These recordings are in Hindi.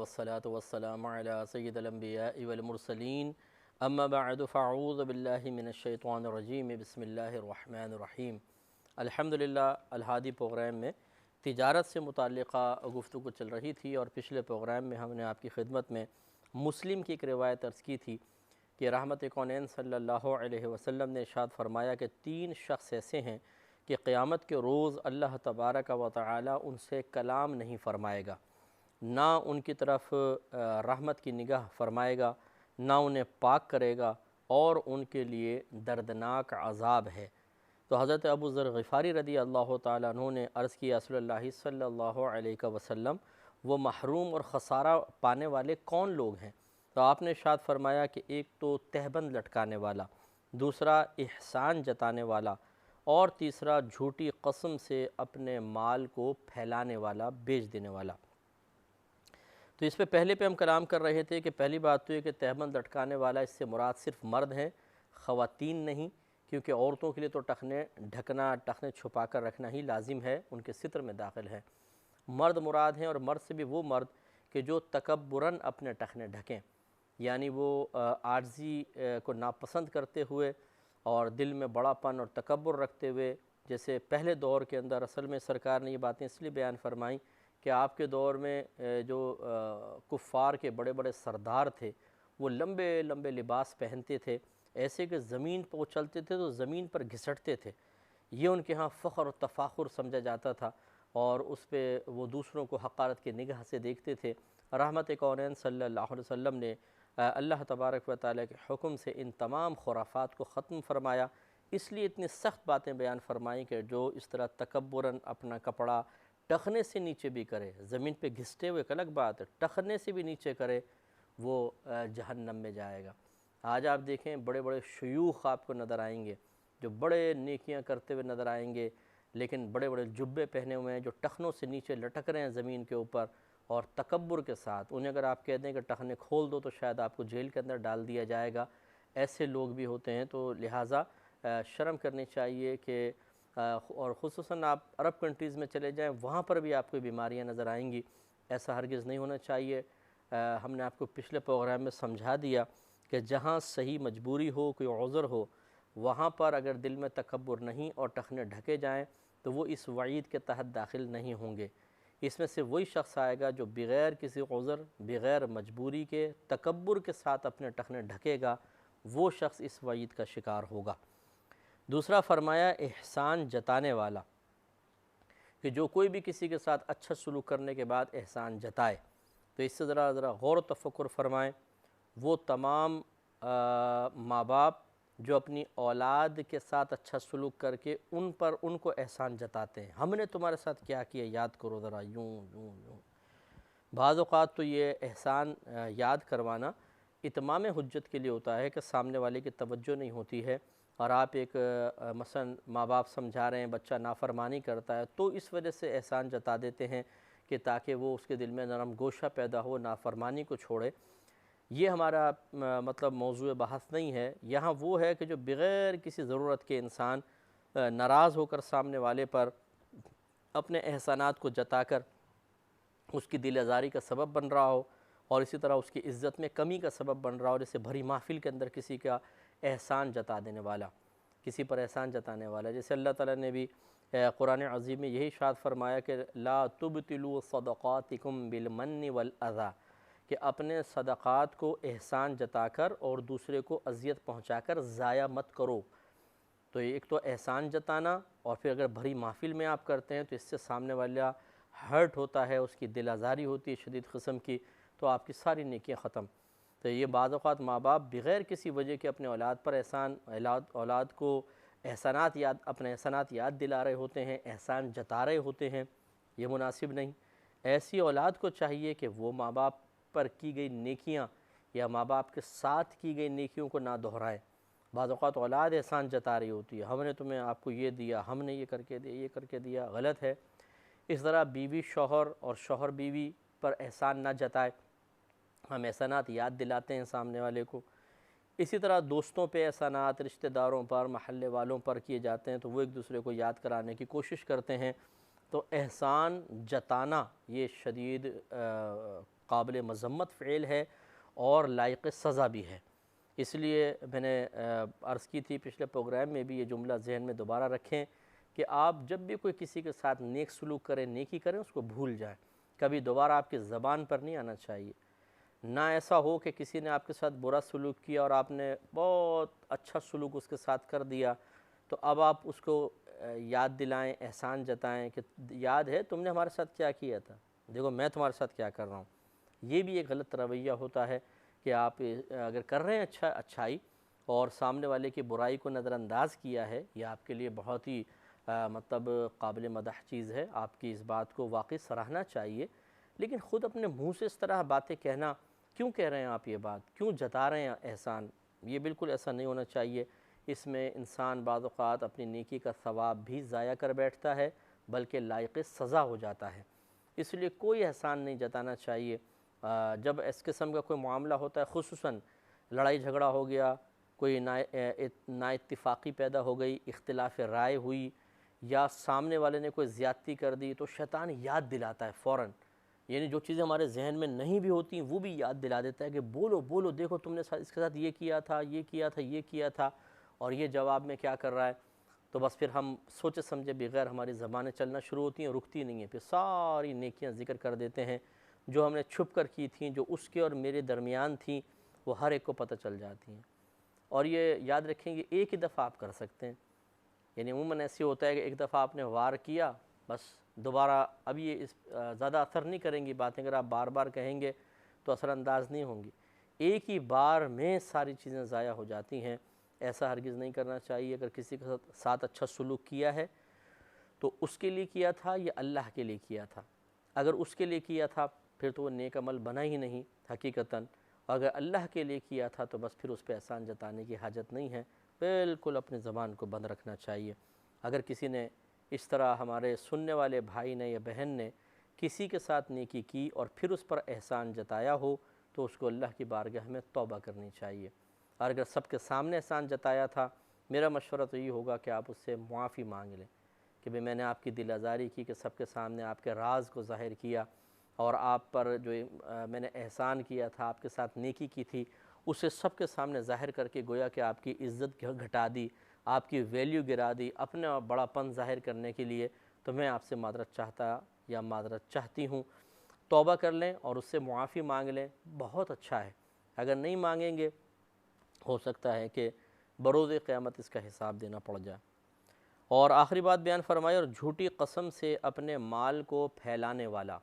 वस्सलातु वस्सलामु अला सय्यिदिल अंबियाइ वल मुरसलीन अम्मा बअदु फ़अऊज़ु बिल्लाहि मिनश शैतानिर रजीम बिस्मिल्लाहिर रहमानिर रहीम। अल्हम्दुलिल्लाह अल हादी प्रोग्राम में तिजारत से मुताल्लिक़ा गुफ्तगू चल रही थी और पिछले प्रोग्राम में हमने आपकी खिदमत में मुस्लिम की एक रिवायत अर्ज़ की थी कि रहमत कौनैन सल्लल्लाहु अलैहि वसल्लम ने इरशाद फरमाया कि 3 शख्स ऐसे हैं कि क़यामत के रोज़ अल्लाह तबारक व तआला उनसे कलाम नहीं फ़रमाएगा, ना उनकी तरफ रहमत की निगाह फरमाएगा, ना उन्हें पाक करेगा और उनके लिए दर्दनाक अज़ाब है। तो हज़रत अबू ज़र ग़िफ़ारी रदी अल्लाह ताला अन्हु ने अर्ज़ किया रसूलुल्लाह सल्लल्लाहु अलैहि वसल्लम, वो महरूम और ख़सारा पाने वाले कौन लोग हैं? तो आपने इरशाद फरमाया कि एक तो तहबंद लटकाने वाला, दूसरा एहसान जताने वाला और तीसरा झूठी कसम से अपने माल को फैलाने वाला, बेच देने वाला। तो इस पे पहले पे हम कलाम कर रहे थे कि पहली बात तो ये कि तहबंद लटकाने वाला, इससे मुराद सिर्फ मर्द हैं, ख़वातीन नहीं, क्योंकि औरतों के लिए तो टखने ढकना, टखने छुपा कर रखना ही लाजिम है, उनके सित्र में दाखिल है। मर्द मुराद हैं और मर्द से भी वो मर्द कि जो तकब्बुरन अपने टखने ढकें, यानी वो आर्जी को नापसंद करते हुए और दिल में बड़ापन और तकब्बुर रखते हुए, जैसे पहले दौर के अंदर असल में सरकार ने ये बातें इसलिए बयान फरमाई कि आपके दौर में जो कुफ़ार के बड़े बड़े सरदार थे वो लंबे लंबे लिबास पहनते थे, ऐसे कि ज़मीन पर वो चलते थे तो ज़मीन पर घिसटते थे। ये उनके यहाँ फ़ख्र और तफ़ाखुर समझा जाता था और उस पे वो दूसरों को हक़ारत की निगाह से देखते थे। रहमत कौनैन सल्लल्लाहु अलैहि वसल्लम ने अल्लाह तबारक व तआला के हुक्म से इन तमाम खुराफात को ख़त्म फरमाया। इसलिए इतनी सख्त बातें बयान फरमाई कि जो इस तरह तकब्बुरन अपना कपड़ा टखने से नीचे भी करे, ज़मीन पे घिसटे हुए एक अलग बात है, टखने से भी नीचे करे, वो जहन्नम में जाएगा। आज आप देखें बड़े बड़े शयूख आपको नज़र आएंगे जो बड़े नेकियां करते हुए नज़र आएंगे, लेकिन बड़े बड़े जुब्बे पहने हुए हैं जो टखनों से नीचे लटक रहे हैं ज़मीन के ऊपर और तकब्बुर के साथ। उन्हें अगर आप कह दें कि टखने खोल दो तो शायद आपको जेल के अंदर डाल दिया जाएगा, ऐसे लोग भी होते हैं। तो लिहाजा शर्म करनी चाहिए कि और ख़ुसूसन आप अरब कंट्रीज़ में चले जाएं, वहाँ पर भी आपको बीमारियाँ नज़र आएंगी। ऐसा हरगिज़ नहीं होना चाहिए। हमने आपको पिछले प्रोग्राम में समझा दिया कि जहाँ सही मजबूरी हो, कोई उज़्र हो, वहाँ पर अगर दिल में तकब्बुर नहीं और टखने ढके जाएं तो वो इस वईद के तहत दाखिल नहीं होंगे। इसमें से वही शख्स आएगा जो बग़ैर किसी उज़्र, बग़ैर मजबूरी के, तकब्बुर के साथ अपने टखने ढकेगा, वो शख्स इस वईद का शिकार होगा। दूसरा फरमाया एहसान जताने वाला, कि जो कोई भी किसी के साथ अच्छा सलूक करने के बाद एहसान जताए, तो इससे ज़रा गौर तफक्कुर फरमाएँ। वो तमाम माँ बाप जो अपनी औलाद के साथ अच्छा सलूक करके उन पर उनको एहसान जताते हैं, हमने तुम्हारे साथ क्या किया याद करो ज़रा, यूँ यूँ यूँ। बाज़ औक़ात तो ये एहसान याद करवाना इत्माम हुज्जत के लिए होता है कि सामने वाले की तवज्जो नहीं होती है और आप एक मसलन माँ बाप समझा रहे हैं, बच्चा नाफरमानी करता है, तो इस वजह से एहसान जता देते हैं कि ताकि वो उसके दिल में नरम गोशा पैदा हो, नाफरमानी को छोड़े। ये हमारा मतलब मौज़ूए बहस नहीं है। यहाँ वो है कि जो बग़ैर किसी ज़रूरत के इंसान नाराज़ होकर सामने वाले पर अपने एहसानात को जताकर उसकी दिल आज़ारी का सबब बन रहा हो और इसी तरह उसकी इज़्ज़त में कमी का सबब बन रहा हो। जैसे भरी महफ़िल के अंदर किसी का एहसान जता देने वाला, किसी पर एहसान जताने वाला, जैसे अल्लाह ताला ने भी कुरान अज़ीम में यही इरशाद फरमाया कि ला तुबतिलू सदक़ातिकुम बिलमन्नि वल अज़ा, कि अपने सदक़ात को एहसान जताकर और दूसरे को अज़ियत पहुँचाकर ज़ाया मत करो। तो एक तो एहसान जताना, और फिर अगर भरी महफ़िल में आप करते हैं तो इससे सामने वाला हर्ट होता है, उसकी दिल आज़ारी होती है शदीद क़िस्म की, तो आपकी सारी नेकियां ख़त्म। तो ये बाज़ औक़ात माँ बाप बग़ैर किसी वजह के अपने औलाद पर औलाद को अपने एहसानात याद दिला रहे होते हैं, एहसान जता रहे होते हैं, ये मुनासिब नहीं। ऐसी औलाद को चाहिए कि वो माँ बाप पर की गई नेकियां या माँ बाप के साथ की गई नेकियों को ना दोहराए। बाज़ औक़ात औलाद एहसान जता रही होती है, हमने तुम्हें आपको ये दिया, हमने ये करके दिया, ये करके दिया, गलत है। इस तरह बीवी शौहर और शौहर बीवी पर एहसान ना जताए, हम एहसानात याद दिलाते हैं सामने वाले को। इसी तरह दोस्तों पे एहसानात, रिश्तेदारों पर, महल्ले वालों पर किए जाते हैं तो वो एक दूसरे को याद कराने की कोशिश करते हैं। तो एहसान जताना ये शदीद काबिल मज़म्मत फ़ेल है और लायक सज़ा भी है। इसलिए मैंने अर्ज़ की थी पिछले प्रोग्राम में भी, ये जुमला ज़हन में दोबारा रखें कि आप जब भी कोई किसी के साथ नेक सलूक करें, नेकी करें, उसको भूल जाएं, कभी दोबारा आपकी ज़बान पर नहीं आना चाहिए। ना ऐसा हो कि किसी ने आपके साथ बुरा सलूक किया और आपने बहुत अच्छा सलूक उसके साथ कर दिया, तो अब आप उसको याद दिलाएं, एहसान जताएं कि याद है तुमने हमारे साथ क्या किया था, देखो मैं तुम्हारे साथ क्या कर रहा हूँ। ये भी एक गलत रवैया होता है कि आप अगर कर रहे हैं अच्छाई और सामने वाले की बुराई को नज़रअंदाज किया है, यह आपके लिए बहुत ही मतलब काबिल मदह चीज़ है, आपकी इस बात को वाकई सराहना चाहिए। लेकिन ख़ुद अपने मुँह से इस तरह बातें कहना, क्यों कह रहे हैं आप ये बात, क्यों जता रहे हैं एहसान, ये बिल्कुल ऐसा नहीं होना चाहिए। इसमें इंसान बाज़ औक़ात अपनी नेकी का सवाब भी ज़ाया कर बैठता है, बल्कि लायक सज़ा हो जाता है। इसलिए कोई एहसान नहीं जताना चाहिए। जब इस किस्म का कोई मामला होता है, ख़ुसूसन लड़ाई झगड़ा हो गया, कोई नाइत्तिफ़ाक़ी पैदा हो गई, इख्तिलाफ़ राय हुई, या सामने वाले ने कोई ज़्यादती कर दी, तो शैतान याद दिलाता है फ़ौरन, यानी जो चीज़ें हमारे जहन में नहीं भी होती वो भी याद दिला देता है कि बोलो बोलो, देखो तुमने इसके साथ ये किया था, ये किया था, ये किया था, और ये जवाब में क्या कर रहा है। तो बस फिर हम सोचे समझे बगैर हमारी ज़बानें चलना शुरू होती हैं, रुकती नहीं हैं, फिर सारी नेकियां जिक्र कर देते हैं जो हमने छुप कर की थी, जो उसके और मेरे दरमियान थी, वो हर एक को पता चल जाती हैं। और ये याद रखेंगे एक ही दफ़ा आप कर सकते हैं, यानी अमूमन ऐसे होता है कि एक दफ़ा आपने वार किया, बस दोबारा अब ये इस ज़्यादा असर नहीं करेंगी बातें, अगर आप बार बार कहेंगे तो असरअंदाज नहीं होंगी। एक ही बार में सारी चीज़ें ज़ाया हो जाती हैं, ऐसा हरगिज़ नहीं करना चाहिए। अगर किसी के साथ अच्छा सलूक किया है तो उसके लिए किया था या अल्लाह के लिए किया था, अगर उसके लिए किया था फिर तो वो नेक अमल बना ही नहीं हकीकतन, अगर अल्लाह के लिए किया था तो बस फिर उस पर एहसान जताने की हाजत नहीं है, बिल्कुल अपनी ज़बान को बंद रखना चाहिए। अगर किसी ने इस तरह, हमारे सुनने वाले भाई ने या बहन ने किसी के साथ नेकी की और फिर उस पर एहसान जताया हो, तो उसको अल्लाह की बारगाह में तौबा करनी चाहिए। और अगर सबके सामने एहसान जताया था, मेरा मशवरा तो ये होगा कि आप उससे मुआफ़ी मांग लें कि भाई मैंने आपकी दिल आज़ारी की, कि सबके सामने आपके राज को ज़ाहिर किया, और आप पर जो मैंने एहसान किया था, आपके साथ नेकी की थी, उसे सबके सामने ज़ाहिर करके गोया कि आपकी इज़्ज़त घटा दी, आपकी वैल्यू गिरा दी, अपने बड़ापन ज़ाहिर करने के लिए, तो मैं आपसे मादरत चाहता या मादरत चाहती हूँ। तौबा कर लें और उससे मुआफ़ी मांग लें, बहुत अच्छा है। अगर नहीं मांगेंगे, हो सकता है कि बरोज़ क़यामत इसका हिसाब देना पड़ जाए। और आखिरी बात बयान फरमाई, और झूठी कसम से अपने माल को फैलाने वाला,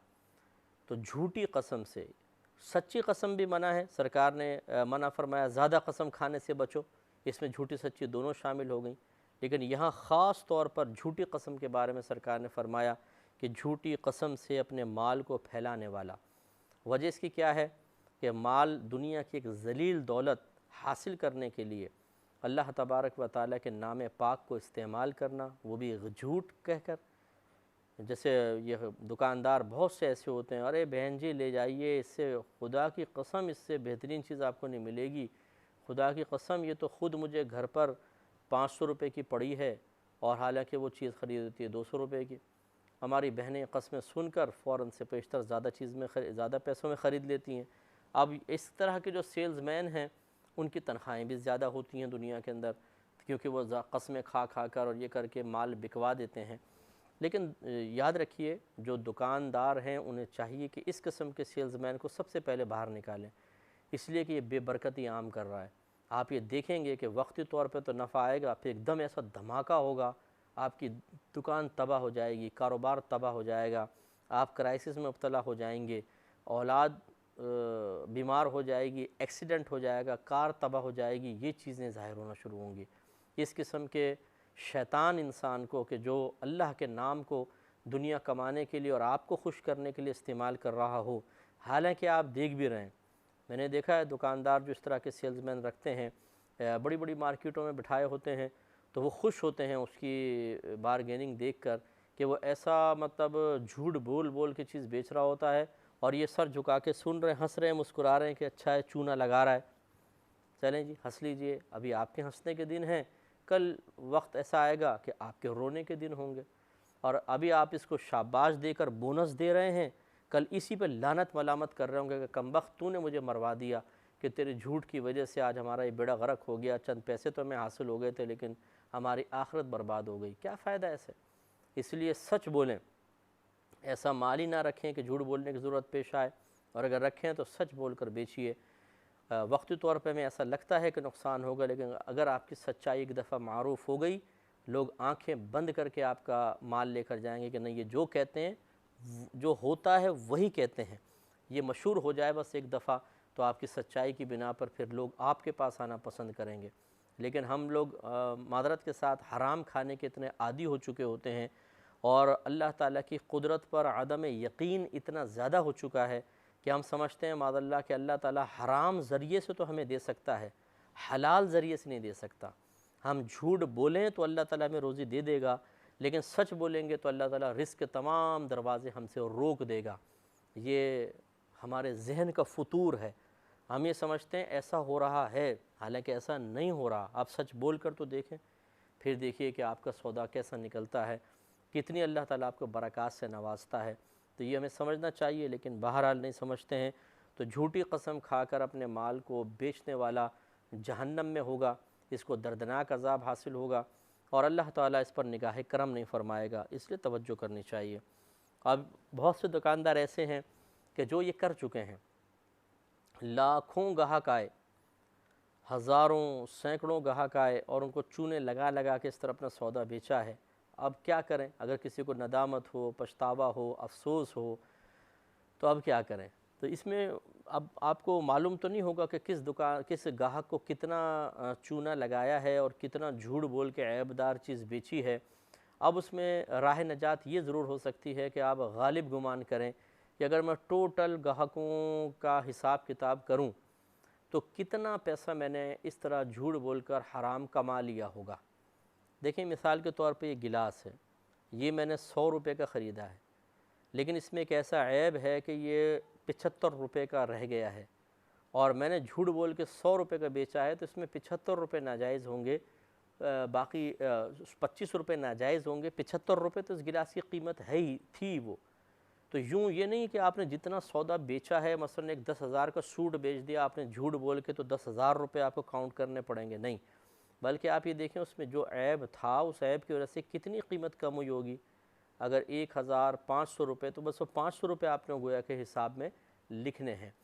तो झूठी कसम से, सच्ची कसम भी मना है, सरकार ने मना फरमाया ज़्यादा कसम खाने से बचो, इसमें झूठी सच्ची दोनों शामिल हो गई। लेकिन यहाँ ख़ास तौर पर झूठी कसम के बारे में सरकार ने फरमाया कि झूठी कसम से अपने माल को फैलाने वाला। वजह इसकी क्या है कि माल, दुनिया की एक जलील दौलत हासिल करने के लिए अल्लाह तबारक व ताला के नाम पाक को इस्तेमाल करना, वो भी झूठ कहकर। जैसे ये दुकानदार बहुत से ऐसे होते हैं, अरे बहन जी ले जाइए, इससे खुदा की कसम इससे बेहतरीन चीज़ आपको नहीं मिलेगी, खुदा की कसम ये तो ख़ुद मुझे घर पर 500 रुपये की पड़ी है, और हालांकि वो चीज़ ख़रीद होती है 200 रुपये की। हमारी बहनें कस्में सुनकर फ़ौरन से पेशतर ज़्यादा चीज़ में ज़्यादा पैसों में ख़रीद लेती हैं। अब इस तरह के जो सेल्समैन हैं, उनकी तनख्वाहें भी ज़्यादा होती हैं दुनिया के अंदर, क्योंकि वो कस्में खा खा कर और ये करके माल बिकवा देते हैं। लेकिन याद रखिए, जो दुकानदार हैं उन्हें चाहिए कि इस किस्म के सेल्समैन को सबसे पहले बाहर निकालें, इसलिए कि ये बेबरकती आम कर रहा है। आप ये देखेंगे कि वक्ती तौर पे तो नफ़ा आएगा, फिर एकदम ऐसा धमाका होगा, आपकी दुकान तबाह हो जाएगी, कारोबार तबाह हो जाएगा, आप क्राइसिस में मुब्तला हो जाएंगे, औलाद बीमार हो जाएगी, एक्सीडेंट हो जाएगा, कार तबाह हो जाएगी, ये चीज़ें ज़ाहिर होना शुरू होंगी। इस किस्म के शैतान इंसान को, कि जो अल्लाह के नाम को दुनिया कमाने के लिए और आपको खुश करने के लिए इस्तेमाल कर रहा हो, हालांकि आप देख भी रहे हैं, मैंने देखा है दुकानदार जो इस तरह के सेल्समैन रखते हैं, बड़ी बड़ी मार्केटों में बिठाए होते हैं, तो वो खुश होते हैं उसकी बारगेनिंग देखकर कि वो ऐसा मतलब झूठ बोल बोल के चीज़ बेच रहा होता है, और ये सर झुका के सुन रहे हैं, हंस रहे हैं, मुस्कुरा रहे हैं कि अच्छा है, चूना लगा रहा है। चलें जी, हंस लीजिए, अभी आपके हंसने के दिन हैं, कल वक्त ऐसा आएगा कि आपके रोने के दिन होंगे, और अभी आप इसको शाबाश देकर बोनस दे रहे हैं, कल इसी पे लानत मलामत कर रहे होंगे कि कमबख्त तूने मुझे मरवा दिया, कि तेरे झूठ की वजह से आज हमारा ये बेड़ा गर्क हो गया, चंद पैसे तो हमें हासिल हो गए थे लेकिन हमारी आखिरत बर्बाद हो गई। क्या फ़ायदा ऐसे? इसलिए सच बोलें, ऐसा माल ही ना रखें कि झूठ बोलने की ज़रूरत पेश आए, और अगर रखें तो सच बोल कर बेचिए। वक्ती तौर पे हमें ऐसा लगता है कि नुकसान होगा, लेकिन अगर आपकी सच्चाई एक दफ़ा मारूफ़ हो गई, लोग आंखें बंद करके आपका माल लेकर जाएंगे कि नहीं, ये जो कहते हैं, जो होता है वही कहते हैं। ये मशहूर हो जाए बस एक दफ़ा, तो आपकी सच्चाई की बिना पर फिर लोग आपके पास आना पसंद करेंगे। लेकिन हम लोग मादरत के साथ हराम खाने के इतने आदी हो चुके होते हैं, और अल्लाह ताला की कुदरत पर अदम यकीन इतना ज़्यादा हो चुका है कि हम समझते हैं मादल्ला कि अल्लाह ताला हराम ज़रिए से तो हमें दे सकता है, हलाल ज़रिए से नहीं दे सकता। हम झूठ बोलें तो अल्लाह ताला हमें रोज़ी दे देगा, लेकिन सच बोलेंगे तो अल्लाह ताला रिज़्क़ के तमाम दरवाज़े हमसे रोक देगा। ये हमारे जहन का फतूर है। हम ये समझते हैं ऐसा हो रहा है, हालांकि ऐसा नहीं हो रहा। आप सच बोल कर तो देखें, फिर देखिए कि आपका सौदा कैसा निकलता है, कितनी अल्लाह ताला आपको बरक़ात से नवाजता है। तो ये हमें समझना चाहिए, लेकिन बहरहाल नहीं समझते हैं। तो झूठी कसम खाकर अपने माल को बेचने वाला जहन्नम में होगा, इसको दर्दनाक अज़ाब हासिल होगा, और अल्लाह ताला इस पर निगाह करम नहीं फरमाएगा। इसलिए तवज्जो करनी चाहिए। अब बहुत से दुकानदार ऐसे हैं कि जो ये कर चुके हैं, लाखों ग्राहक आए, हज़ारों सैकड़ों ग्राहक आए, और उनको चूने लगा लगा के इस तरह अपना सौदा बेचा है। अब क्या करें? अगर किसी को नदामत हो, पछतावा हो, अफसोस हो, तो अब क्या करें? तो इसमें अब आपको मालूम तो नहीं होगा कि किस ग्राहक को कितना चूना लगाया है और कितना झूठ बोल के ऐबदार चीज़ बेची है। अब उसमें राह नजात ये ज़रूर हो सकती है कि आप गालिब गुमान करें कि अगर मैं टोटल ग्राहकों का हिसाब किताब करूं, तो कितना पैसा मैंने इस तरह झूठ बोलकर हराम कमा लिया होगा। देखिए, मिसाल के तौर पे ये गिलास है, ये मैंने 100 रुपये का ख़रीदा है, लेकिन इसमें एक ऐसा ऐब है कि ये 75 रुपये का रह गया है, और मैंने झूठ बोल के 100 रुपये का बेचा है, तो इसमें 75 रुपये नाजायज़ होंगे, बाकी 25 रुपये नाजायज़ होंगे। 75 रुपये तो इस गिलास की कीमत है ही थी वो। तो यूँ ये नहीं कि आपने जितना सौदा बेचा है, मसलन एक 10,000 का सूट बेच दिया आपने झूठ बोल के, तो 10,000 रुपये आपको काउंट करने पड़ेंगे, नहीं। बल्कि आप ये देखें उसमें जो ऐब था, उस ऐब की वजह से कितनी कीमत कम हुई होगी। अगर 1,500 रुपये, तो बस वो 500 रुपये आपने गोया के हिसाब में लिखने हैं।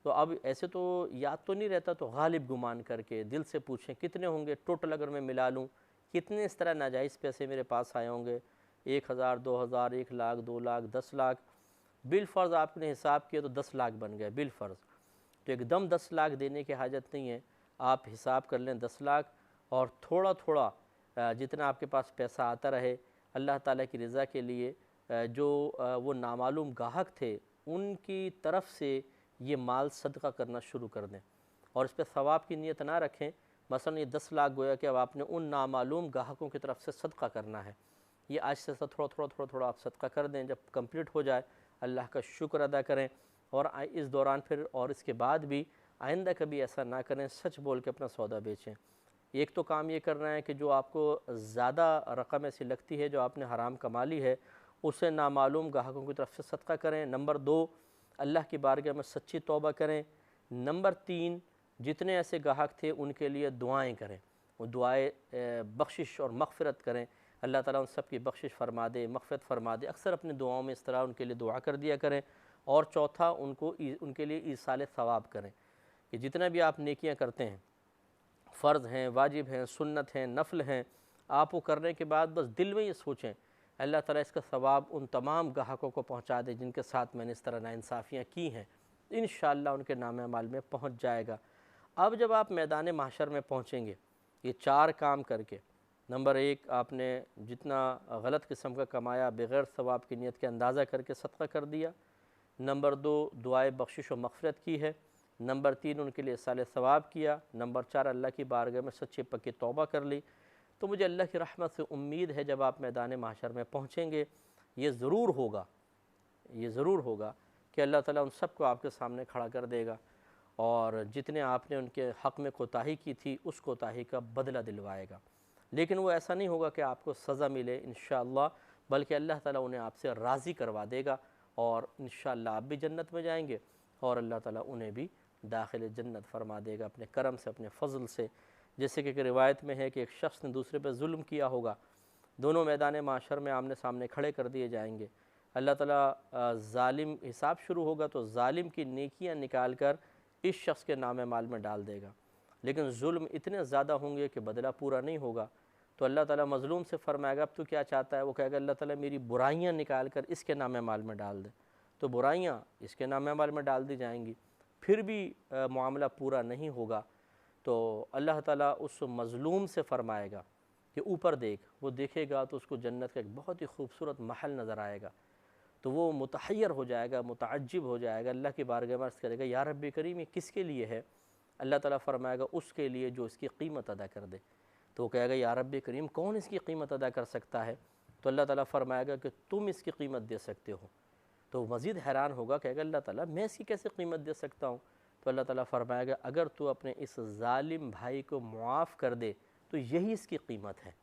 तो अब ऐसे तो याद तो नहीं रहता, तो गालिब गुमान करके दिल से पूछें कितने होंगे टोटल, अगर मैं मिला लूँ कितने इस तरह नाजायज़ पैसे मेरे पास आए होंगे। 1,000, 2,000, 1 लाख, 2 लाख, 10 लाख, बिल फ़र्ज़ आपने हिसाब किया तो 10 लाख बन गए बिल फ़र्ज़। तो एकदम 10 लाख देने की हाजत नहीं है, आप हिसाब कर लें 10 लाख, और थोड़ा थोड़ा जितना आपके पास पैसा आता रहे, अल्लाह ताला की रज़ा के लिए जो वो नामालूम गाहक थे उनकी तरफ से ये माल सदका करना शुरू कर दें, और इस पर सवाब की नीयत ना रखें। मसलन ये 10 लाख गोया कि अब आपने उन नामालूम गाहकों की तरफ से सदका करना है, ये आज से थोड़ा आप सदका कर दें। जब कंप्लीट हो जाए अल्लाह का शुक्र अदा करें, और इस दौरान फिर और इसके बाद भी आइंदा कभी ऐसा ना करें, सच बोल के अपना सौदा बेचें। एक तो काम ये करना है कि जो आपको ज़्यादा रकम ऐसी लगती है जो आपने हराम कमा ली है, उसे नामालूम ग्राहकों की तरफ से सदका करें। नंबर 2, अल्लाह की बारगाह में सच्ची तौबा करें। नंबर 3, जितने ऐसे ग्राहक थे उनके लिए दुआएं करें, वो दुआएं बख्शिश और मग़फ़िरत करें। अल्लाह ताला उन सब की बख्शिश फरमा दे, मग़फ़िरत फरमा दे। अक्सर अपनी दुआओं में इस तरह उनके लिए दुआ कर दिया करें। और चौथा, उनके लिए ईसाल सवाब करें, कि जितना भी आप नेकियां करते हैं, फ़र्ज़ हैं, वाजिब हैं, सुन्नत हैं, नफ़ल हैं, आप वो करने के बाद बस दिल में ये सोचें अल्लाह ताला इसका सवाब उन तमाम ग्राहकों को पहुँचा दे जिनके साथ मैंने इस तरह नाइंसाफ़ियाँ की हैं। इंशाअल्लाह उनके नाम अमाल में पहुँच जाएगा। अब जब आप मैदान महशर में पहुँचेंगे, ये 4 काम करके, नंबर 1, आपने जितना गलत किस्म का कमाया बग़ैर सवाब की नीयत के अंदाज़ा करके सदका कर दिया। नंबर 2, दुआए बख्शिश व मग़फ़िरत की है। नंबर 3, उनके लिए साले सवाब किया। नंबर 4, अल्लाह की बारगाह में सच्ची पक्की तौबा कर ली। तो मुझे अल्लाह की रहमत से उम्मीद है जब आप मैदान महशर में पहुँचेंगे, ये ज़रूर होगा कि अल्लाह ताला उन सबको आपके सामने खड़ा कर देगा, और जितने आपने उनके हक़ में कोताही की थी उस कोताही का बदला दिलवाएगा। लेकिन वो ऐसा नहीं होगा कि आपको सज़ा मिले इंशाअल्लाह, बल्कि अल्लाह ताला उन्हें आपसे राज़ी करवा देगा, और इंशाअल्लाह आप भी जन्नत में जाएंगे और अल्लाह ताला उन्हें भी दाखिल जन्नत फरमा देगा अपने करम से, अपने फ़ज़ल से। जैसे कि एक रिवायत में है कि एक शख्स ने दूसरे पर जुल्म किया होगा, दोनों मैदान माशर में आमने सामने खड़े कर दिए जाएंगे। अल्लाह ताला ज़ालिम हिसाब शुरू होगा तो ज़ालिम की नेकियां निकाल कर इस शख्स के नाम माल में डाल देगा, लेकिन जुल्म इतने ज़्यादा होंगे कि बदला पूरा नहीं होगा। तो अल्लाह ताला मज़लूम से फरमाएगा अब तू क्या चाहता है? वो कहेगा अल्लाह ताला मेरी बुराइयां निकाल कर इसके नाम माल में डाल दे। तो बुराइयां इसके नाम माल में डाल दी जाएंगी, फिर भी मामला पूरा नहीं होगा। तो अल्लाह ताला उस मज़लूम से फरमाएगा कि ऊपर देख। वो देखेगा तो उसको जन्नत का एक बहुत ही खूबसूरत महल नज़र आएगा। तो वो मुतहय्यर हो जाएगा, मुतअज्जिब हो जाएगा, अल्लाह की बारगाह में अर्ज़ करेगा या रब्बी करीम ये किसके लिए है? अल्लाह ताला फरमाएगा उसके लिए जो इसकी कीमत अदा कर दे। तो वो कहेगा या रब्बी करीम कौन इसकी कीमत अदा कर सकता है? तो अल्लाह ताला फरमाएगा कि तुम इसकी कीमत दे सकते हो। तो मज़ीद हैरान होगा, कहेगा अल्लाह ताला मैं इसकी कैसे कीमत दे सकता हूँ? तो अल्लाह ताला फरमाएगा अगर तू अपने इस ज़ालिम भाई को मुआफ़ कर दे तो यही इसकी कीमत है।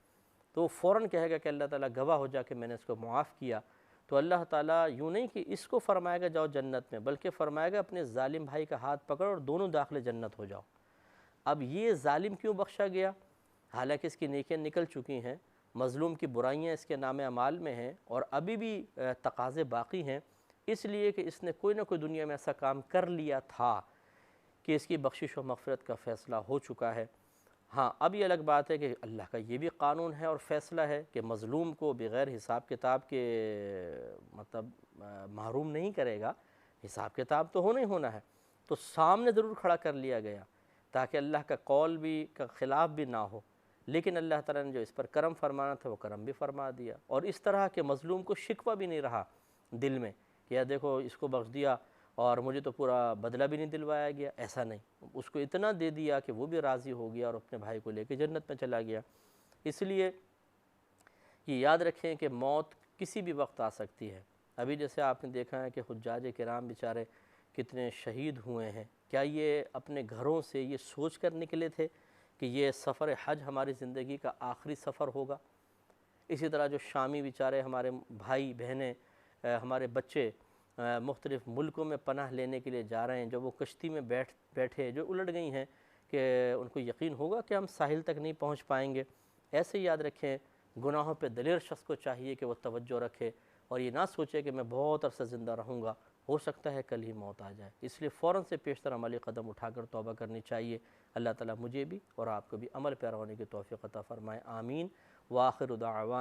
तो वो फ़ौरन कहेगा कि अल्लाह ताला गवाह हो जा कि मैंने इसको मुआफ़ किया। तो अल्लाह ताला यूँ नहीं कि इसको फरमाएगा जाओ जन्नत में, बल्कि फरमाएगा अपने ज़ालिम भाई का हाथ पकड़ो और दोनों दाखिल जन्नत हो जाओ। अब ये ज़ालिम क्यों बख्शा गया? हालांकि इसकी नेकियां निकल चुकी हैं, मज़लूम की बुराइयां इसके नाम अमाल में हैं और अभी भी तकाज़े बाकी हैं, इसलिए कि इसने कोई ना कोई दुनिया में ऐसा काम कर लिया था कि इसकी बख्शिश व मग़फ़िरत का फ़ैसला हो चुका है। हाँ, अब ये अलग बात है कि अल्लाह का ये भी कानून है और फ़ैसला है कि मज़लूम को बग़ैर हिसाब किताब के मतलब महरूम नहीं करेगा। हिसाब किताब तो होना ही होना है, तो सामने ज़रूर खड़ा कर लिया गया ताकि अल्लाह का कौल भी का ख़िलाफ़ भी ना हो। लेकिन अल्लाह ताला ने जो इस पर करम फरमाना था वो करम भी फरमा दिया, और इस तरह के मज़लूम को शिकवा भी नहीं रहा दिल में कि यार देखो इसको बख्श दिया और मुझे तो पूरा बदला भी नहीं दिलवाया गया। ऐसा नहीं, उसको इतना दे दिया कि वो भी राज़ी हो गया और अपने भाई को लेकर जन्नत में चला गया। इसलिए ये याद रखें कि मौत किसी भी वक्त आ सकती है। अभी जैसे आपने देखा है कि हुज्जाज किराम बेचारे कितने शहीद हुए हैं, क्या ये अपने घरों से ये सोच कर निकले थे कि ये सफ़र हज हमारी ज़िंदगी का आखिरी सफ़र होगा? इसी तरह जो शामी बेचारे हमारे भाई बहनें, हमारे बच्चे मुख्तलिफ़ मुल्कों में पनाह लेने के लिए जा रहे हैं, जो वो कश्ती में बैठे जो उलट गई हैं कि उनको यकीन होगा कि हम साहिल तक नहीं पहुंच पाएंगे। ऐसे ही याद रखें, गुनाहों पे दलेर शख्स को चाहिए कि वह तवज्जो रखे और ये ना सोचे कि मैं बहुत अरसा ज़िंदा रहूँगा, हो सकता है कल ही मौत आ जाए। इसलिए फ़ौरन से पेशतर अमली कदम उठाकर तौबा करनी चाहिए। अल्लाह ताला मुझे भी और आपको भी अमल पैरा होने की तौफ़ीक़ अता फ़रमाए। आमीन। व आखिर दाअवाना